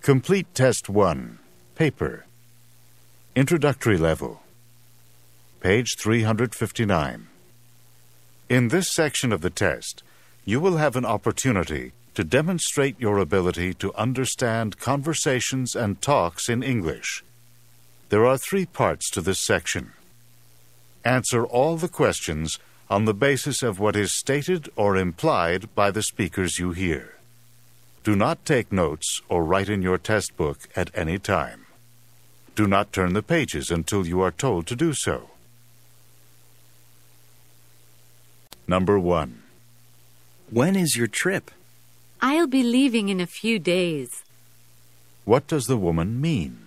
Complete Test 1, Paper. Introductory Level. Page 359. In this section of the test, you will have an opportunity to demonstrate your ability to understand conversations and talks in English. There are 3 parts to this section. Answer all the questions on the basis of what is stated or implied by the speakers you hear. Do not take notes or write in your test book at any time. Do not turn the pages until you are told to do so. Number 1. When is your trip? I'll be leaving in a few days. What does the woman mean?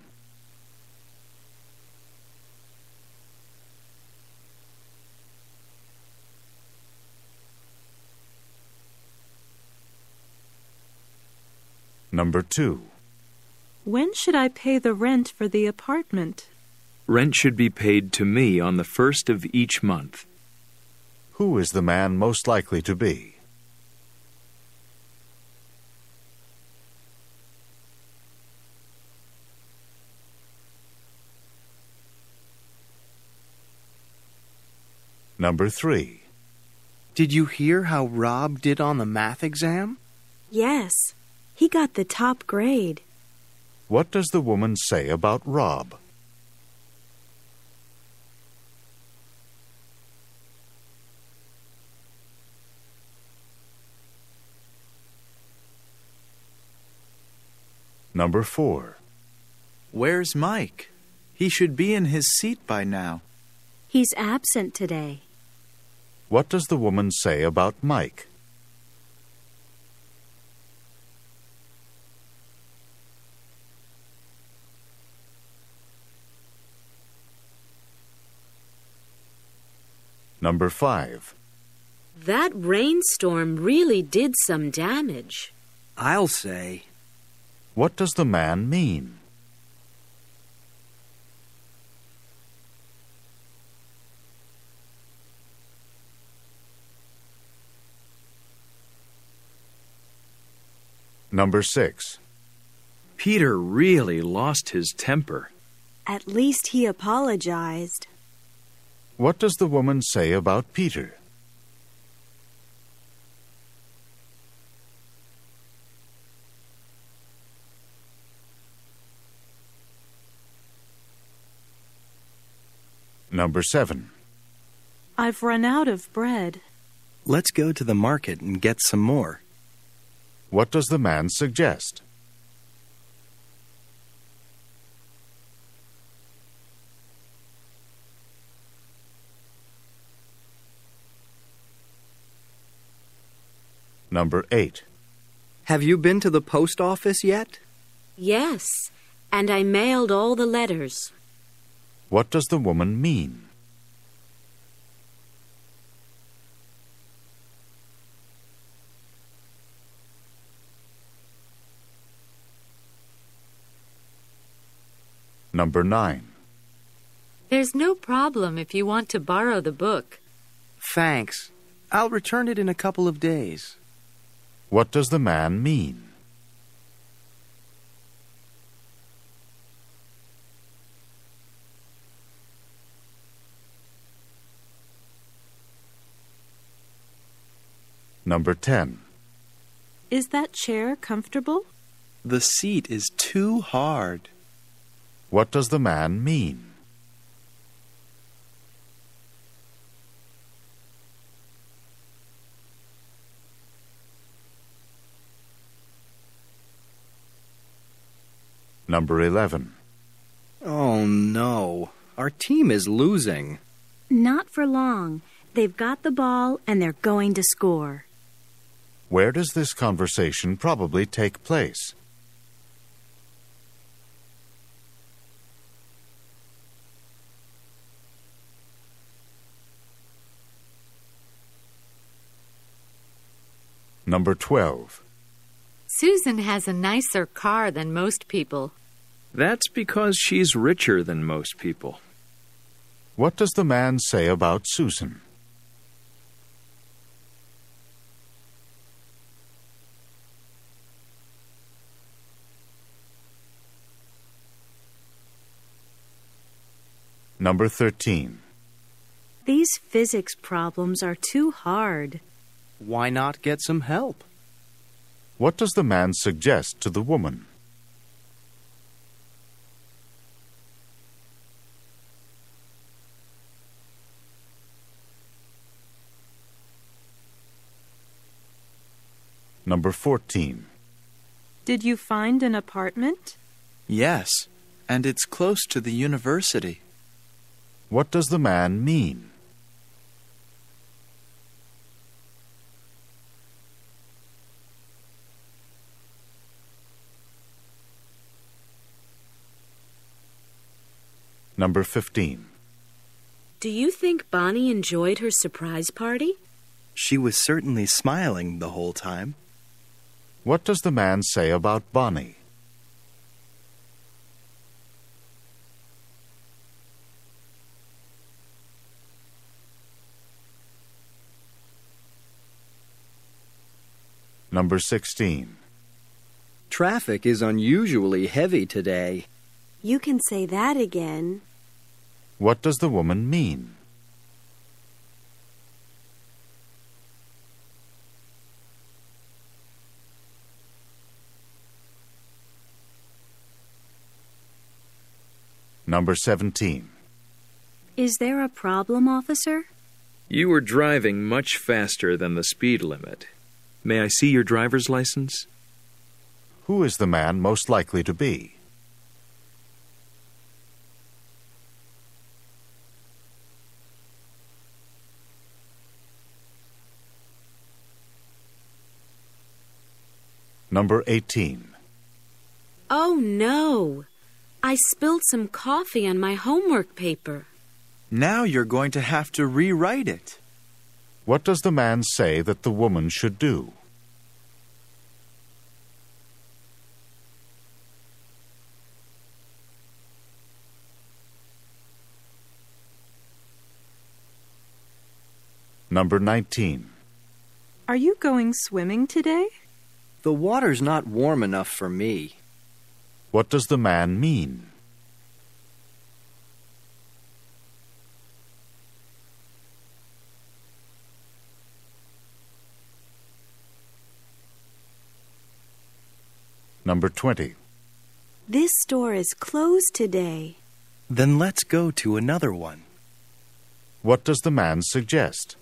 Number 2. When should I pay the rent for the apartment? Rent should be paid to me on the 1st of each month. Who is the man most likely to be? Number 3. Did you hear how Rob did on the math exam? Yes, he got the top grade. What does the woman say about Rob? Number 4. Where's Mike? He should be in his seat by now. He's absent today. What does the woman say about Mike? Number 5. That rainstorm really did some damage. I'll say. What does the man mean? Number 6. Peter really lost his temper. At least he apologized. What does the woman say about Peter? Number 7. I've run out of bread. Let's go to the market and get some more. What does the man suggest? Number 8. Have you been to the post office yet? Yes, and I mailed all the letters. What does the woman mean? Number 9. There's no problem if you want to borrow the book. Thanks. I'll return it in a couple of days. What does the man mean? Number 10. Is that chair comfortable? The seat is too hard. What does the man mean? Number 11. Oh no, our team is losing. Not for long. They've got the ball and they're going to score. Where does this conversation probably take place? Number 12. Susan has a nicer car than most people. That's because she's richer than most people. What does the man say about Susan? Number 13. These physics problems are too hard. Why not get some help? What does the man suggest to the woman? Number 14. Did you find an apartment? Yes, and it's close to the university. What does the man mean? Number 15. Do you think Bonnie enjoyed her surprise party? She was certainly smiling the whole time. What does the man say about Bonnie? Number 16. Traffic is unusually heavy today. You can say that again. What does the woman mean? Number 17. Is there a problem, officer? You were driving much faster than the speed limit. May I see your driver's license? Who is the man most likely to be? Number 18. Oh, no. I spilled some coffee on my homework paper. Now you're going to have to rewrite it. What does the man say that the woman should do? Number 19. Are you going swimming today? The water's not warm enough for me. What does the man mean? Number 20. This store is closed today. Then let's go to another one. What does the man suggest?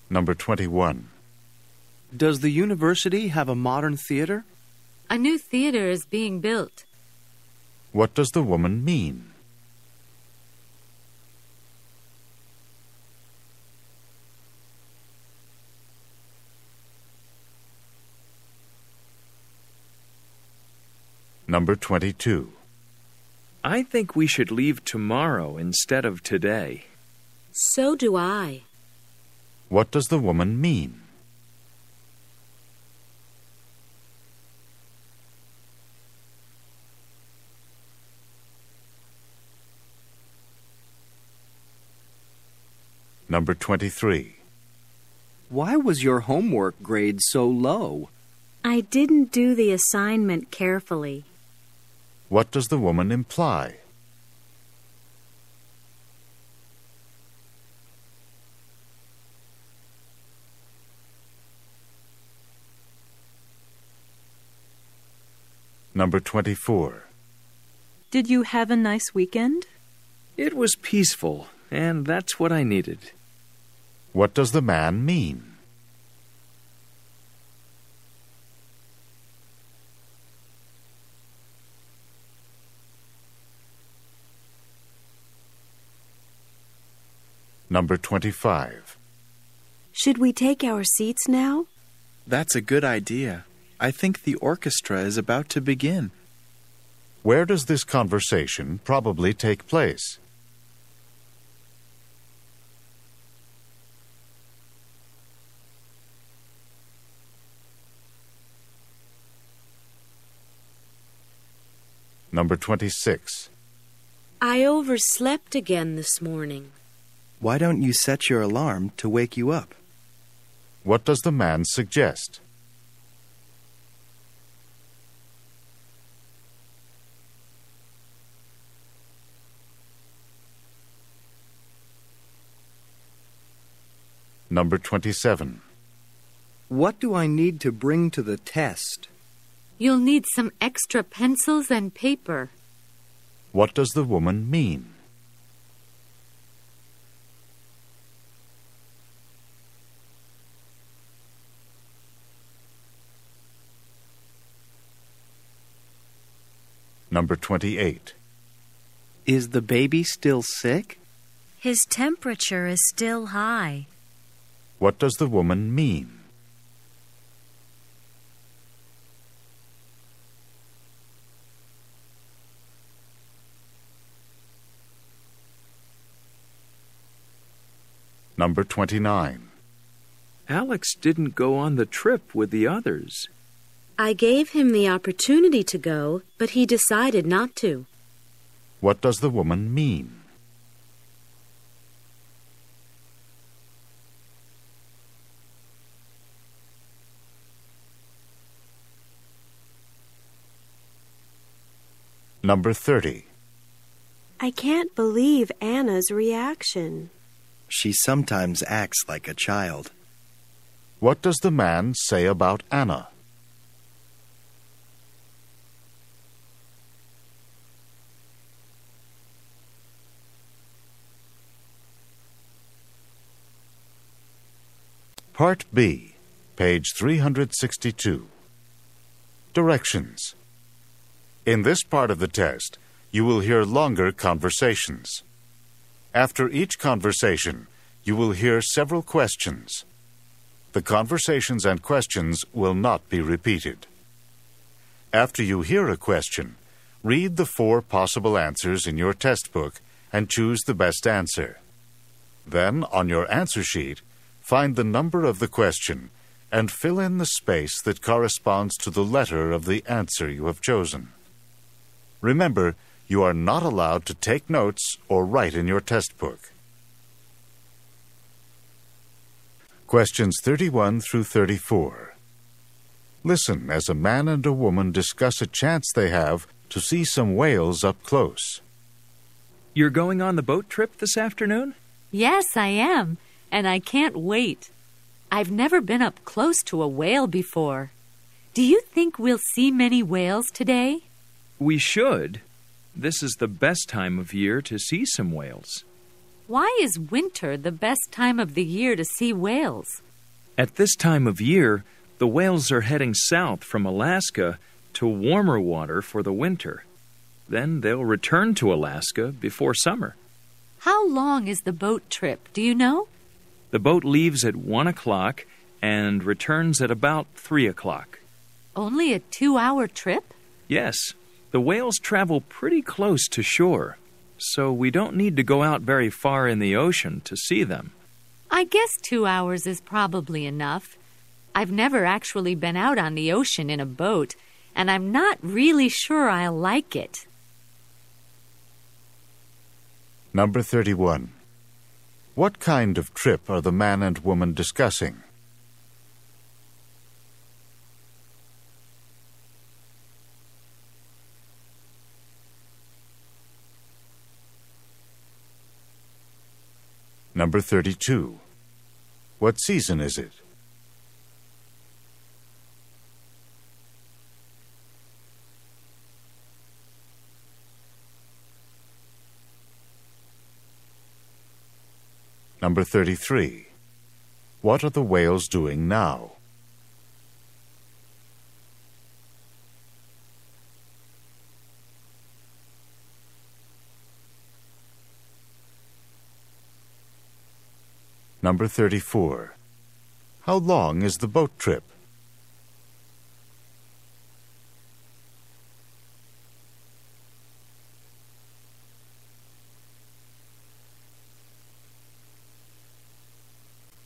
Number 21. Does the university have a modern theater? A new theater is being built. What does the woman mean? Number 22. I think we should leave tomorrow instead of today. So do I. What does the woman mean? Number 23. Why was your homework grade so low? I didn't do the assignment carefully. What does the woman imply? Number 24. Did you have a nice weekend? It was peaceful, and that's what I needed. What does the man mean? Number 25. Should we take our seats now? That's a good idea. I think the orchestra is about to begin. Where does this conversation probably take place? Number 26. I overslept again this morning. Why don't you set your alarm to wake you up? What does the man suggest? Number 27. What do I need to bring to the test? You'll need some extra pencils and paper. What does the woman mean? Number 28. Is the baby still sick? His temperature is still high. What does the woman mean? Number 29. Alex didn't go on the trip with the others. I gave him the opportunity to go, but he decided not to. What does the woman mean? Number 30. I can't believe Anna's reaction. She sometimes acts like a child. What does the man say about Anna? Part B, page 362. Directions. In this part of the test, you will hear longer conversations. After each conversation, you will hear several questions. The conversations and questions will not be repeated. After you hear a question, read the 4 possible answers in your test book and choose the best answer. Then, on your answer sheet, find the number of the question and fill in the space that corresponds to the letter of the answer you have chosen. Remember, you are not allowed to take notes or write in your test book. Questions 31 through 34. Listen as a man and a woman discuss a chance they have to see some whales up close. You're going on the boat trip this afternoon? Yes, I am, and I can't wait. I've never been up close to a whale before. Do you think we'll see many whales today? We should. This is the best time of year to see some whales. Why is winter the best time of the year to see whales? At this time of year, the whales are heading south from Alaska to warmer water for the winter. Then they'll return to Alaska before summer. How long is the boat trip, do you know? The boat leaves at 1 o'clock and returns at about 3 o'clock. Only a 2-hour trip? Yes, the whales travel pretty close to shore, so we don't need to go out very far in the ocean to see them. I guess 2 hours is probably enough. I've never actually been out on the ocean in a boat, and I'm not really sure I'll like it. Number 31. What kind of trip are the man and woman discussing? Number 32. What season is it? Number 33. What are the whales doing now? Number 34. How long is the boat trip?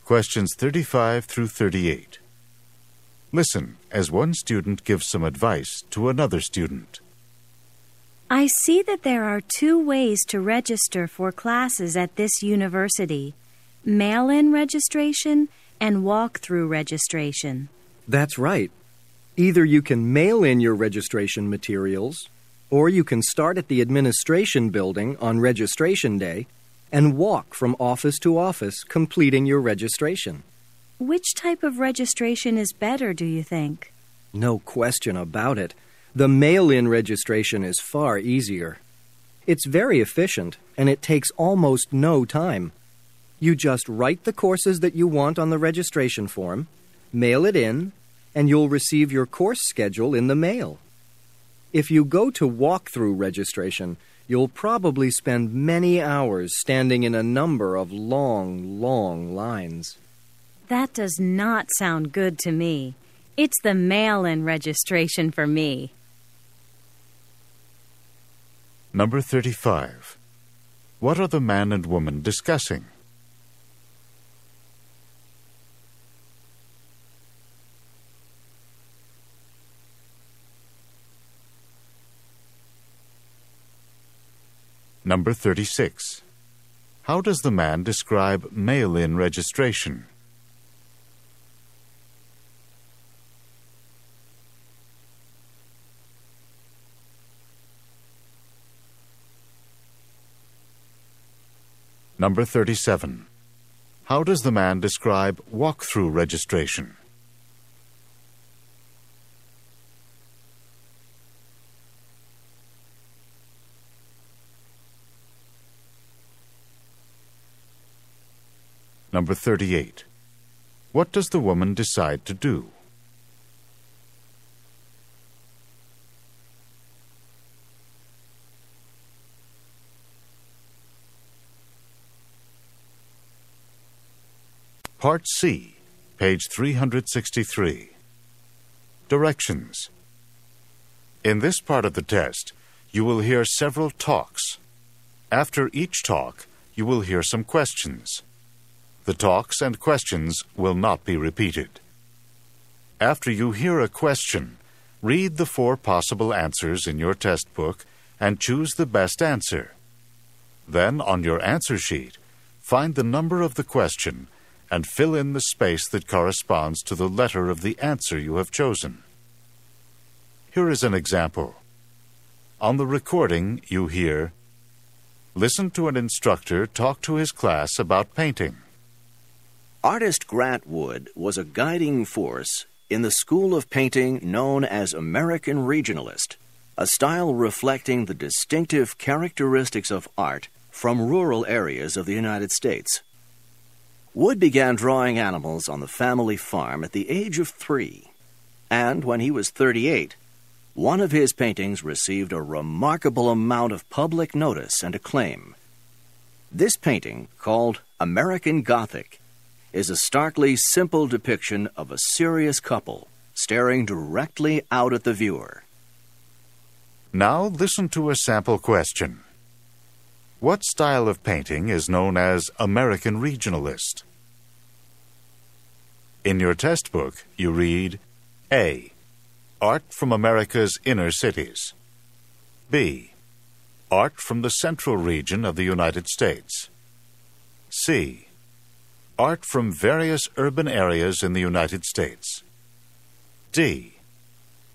Questions 35 through 38. Listen as one student gives some advice to another student. I see that there are 2 ways to register for classes at this university: mail-in registration and walk-through registration. That's right. Either you can mail in your registration materials, or you can start at the administration building on registration day and walk from office to office completing your registration. Which type of registration is better, do you think? No question about it. The mail-in registration is far easier. It's very efficient, and it takes almost no time. You just write the courses that you want on the registration form, mail it in, and you'll receive your course schedule in the mail. If you go to walk-through registration, you'll probably spend many hours standing in a number of long, long lines. That does not sound good to me. It's the mail-in registration for me. Number 35. What are the man and woman discussing? Number 36. How does the man describe mail-in registration? Number 37. How does the man describe walk-through registration? Number 38. What does the woman decide to do? Part C, page 363. Directions. In this part of the test, you will hear several talks. After each talk, you will hear some questions. The talks and questions will not be repeated. After you hear a question, read the 4 possible answers in your test book and choose the best answer. Then, on your answer sheet, find the number of the question and fill in the space that corresponds to the letter of the answer you have chosen. Here is an example. On the recording, you hear, "Listen to an instructor talk to his class about painting." Artist Grant Wood was a guiding force in the school of painting known as American Regionalist, a style reflecting the distinctive characteristics of art from rural areas of the United States. Wood began drawing animals on the family farm at the age of 3, and when he was 38, one of his paintings received a remarkable amount of public notice and acclaim. This painting, called American Gothic, is a starkly simple depiction of a serious couple staring directly out at the viewer. Now listen to a sample question. What style of painting is known as American Regionalist? In your test book, you read A. Art from America's inner cities. B. Art from the central region of the United States. C. Art from various urban areas in the United States. D.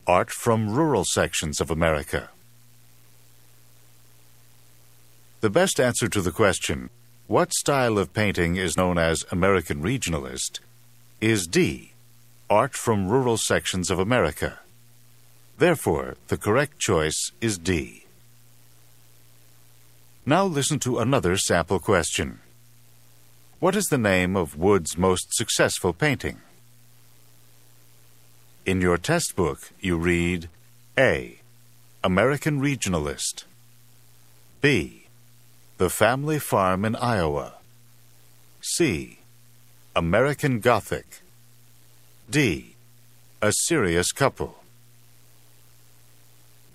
Art from rural sections of America. The best answer to the question, what style of painting is known as American Regionalist, is D. Art from rural sections of America. Therefore, the correct choice is D. Now listen to another sample question. What is the name of Wood's most successful painting? In your test book, you read A. American Regionalist. B. The Family Farm in Iowa. C. American Gothic. D. A Serious Couple.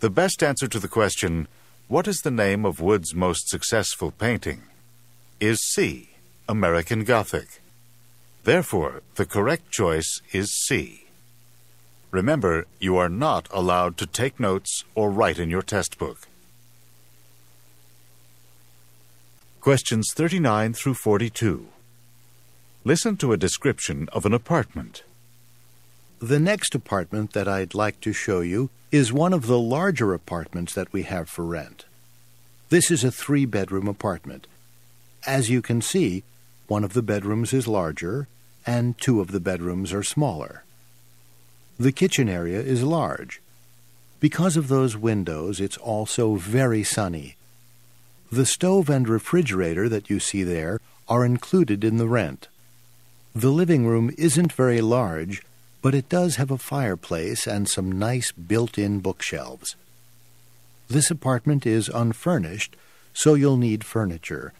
The best answer to the question, what is the name of Wood's most successful painting, is C. American Gothic. Therefore, the correct choice is C. Remember, you are not allowed to take notes or write in your test book. Questions 39 through 42. Listen to a description of an apartment. The next apartment that I'd like to show you is one of the larger apartments that we have for rent. This is a 3-bedroom apartment. As you can see, one of the bedrooms is larger and 2 of the bedrooms are smaller. The kitchen area is large. Because of those windows, it's also very sunny. The stove and refrigerator that you see there are included in the rent. The living room isn't very large, but it does have a fireplace and some nice built-in bookshelves. This apartment is unfurnished, so you'll need furniture.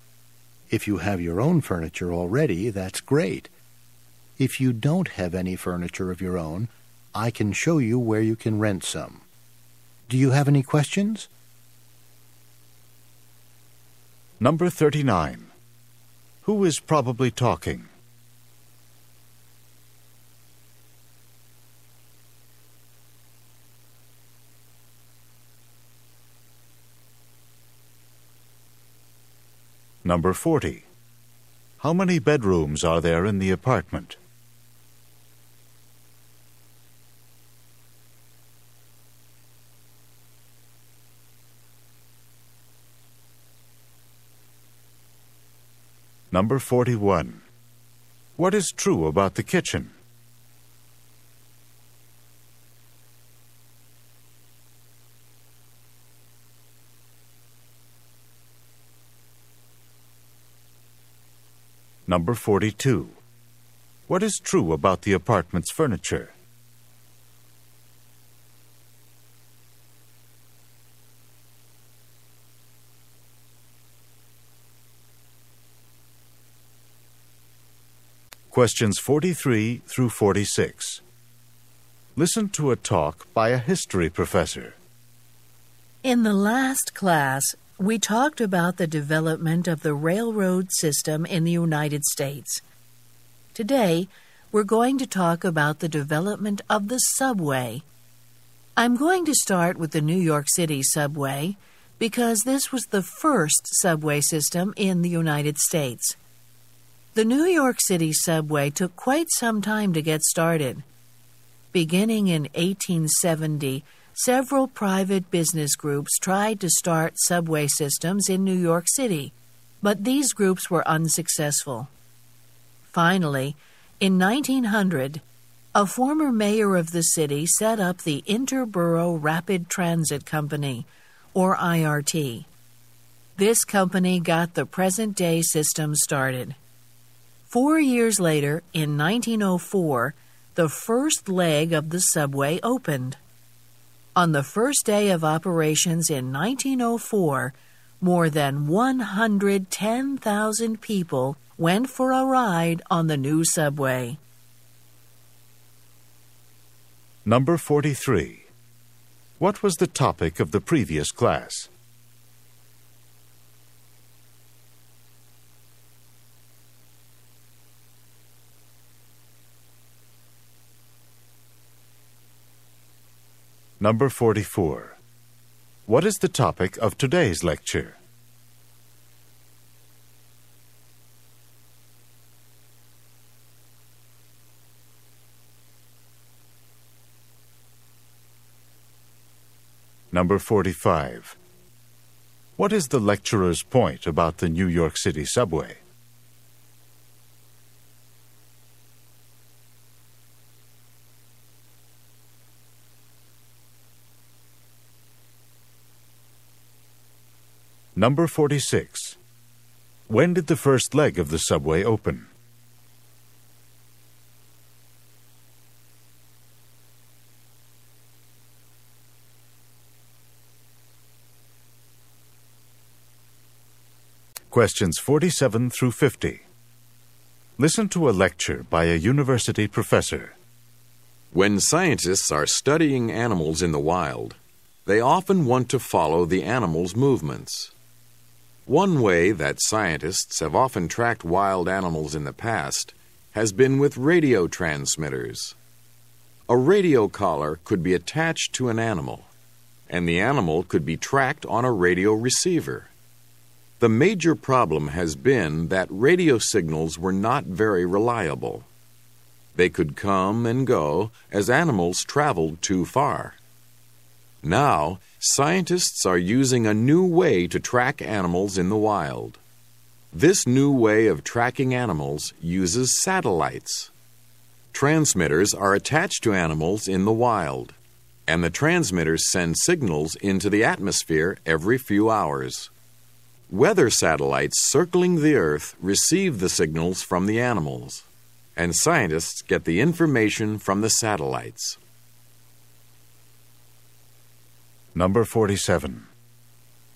If you have your own furniture already, that's great. If you don't have any furniture of your own, I can show you where you can rent some. Do you have any questions? Number 39. Who is probably talking? Number 40. How many bedrooms are there in the apartment? Number 41. What is true about the kitchen? Number 42. What is true about the apartment's furniture? Questions 43 through 46. Listen to a talk by a history professor. In the last class, we talked about the development of the railroad system in the United States. Today, we're going to talk about the development of the subway. I'm going to start with the New York City subway because this was the first subway system in the United States. The New York City subway took quite some time to get started. Beginning in 1870, several private business groups tried to start subway systems in New York City, but these groups were unsuccessful. Finally, in 1900, a former mayor of the city set up the Interborough Rapid Transit Company, or IRT. This company got the present-day system started. 4 years later, in 1904, the first leg of the subway opened. On the first day of operations in 1904, more than 110,000 people went for a ride on the new subway. Number 43. What was the topic of the previous class? Number 44. What is the topic of today's lecture? Number 45. What is the lecturer's point about the New York City subway? Number 46. When did the first leg of the subway open? Questions 47 through 50. Listen to a lecture by a university professor. When scientists are studying animals in the wild, they often want to follow the animals' movements. One way that scientists have often tracked wild animals in the past has been with radio transmitters. A radio collar could be attached to an animal, and the animal could be tracked on a radio receiver. The major problem has been that radio signals were not very reliable. They could come and go as animals traveled too far. Now, scientists are using a new way to track animals in the wild. This new way of tracking animals uses satellites. Transmitters are attached to animals in the wild, and the transmitters send signals into the atmosphere every few hours. Weather satellites circling the Earth receive the signals from the animals, and scientists get the information from the satellites. Number 47.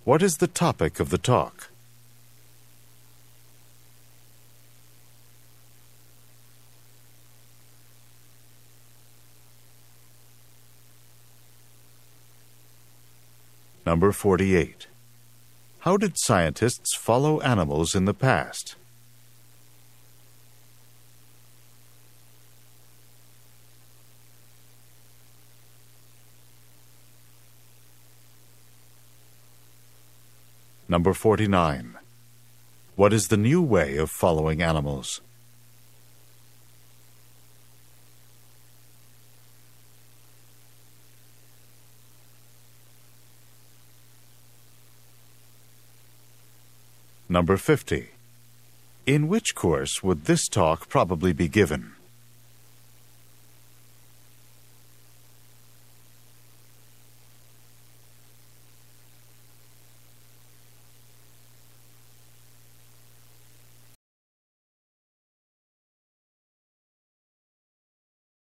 What is the topic of the talk? Number 48. How did scientists follow animals in the past? Number 49. What is the new way of following animals? Number 50. In which course would this talk probably be given?